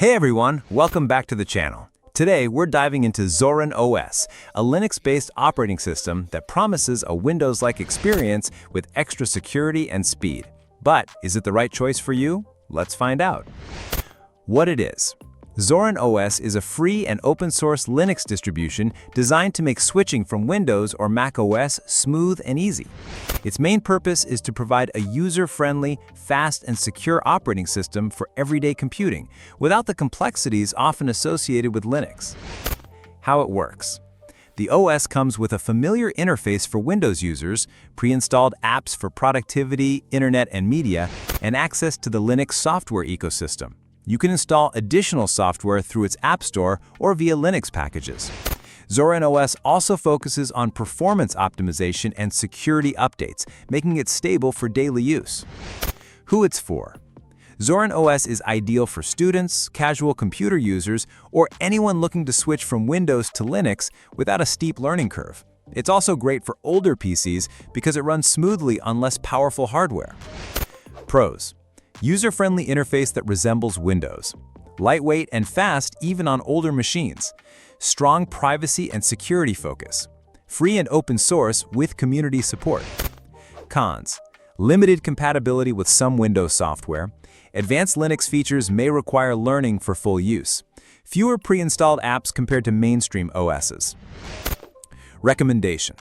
Hey everyone, welcome back to the channel. Today we're diving into Zorin OS, a Linux-based operating system that promises a Windows-like experience with extra security and speed. But is it the right choice for you? Let's find out. What it is. Zorin OS is a free and open-source Linux distribution designed to make switching from Windows or Mac OS smooth and easy. Its main purpose is to provide a user-friendly, fast, and secure operating system for everyday computing, without the complexities often associated with Linux. How it works. The OS comes with a familiar interface for Windows users, pre-installed apps for productivity, internet, and media, and access to the Linux software ecosystem. You can install additional software through its App Store or via Linux packages. Zorin OS also focuses on performance optimization and security updates, making it stable for daily use. Who it's for. Zorin OS is ideal for students, casual computer users, or anyone looking to switch from Windows to Linux without a steep learning curve. It's also great for older PCs because it runs smoothly on less powerful hardware. Pros. User-friendly interface that resembles Windows. Lightweight and fast even on older machines. Strong privacy and security focus. Free and open source with community support. Cons. Limited compatibility with some Windows software. Advanced Linux features may require learning for full use. Fewer pre-installed apps compared to mainstream OSs. Recommendation.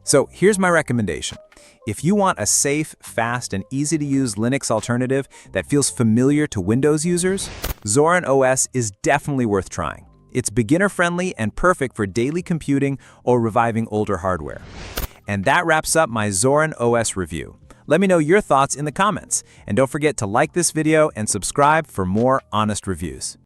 So here's my recommendation. If you want a safe, fast, and easy-to-use Linux alternative that feels familiar to Windows users, Zorin OS is definitely worth trying. It's beginner-friendly and perfect for daily computing or reviving older hardware. And that wraps up my Zorin OS review. Let me know your thoughts in the comments, and don't forget to like this video and subscribe for more honest reviews.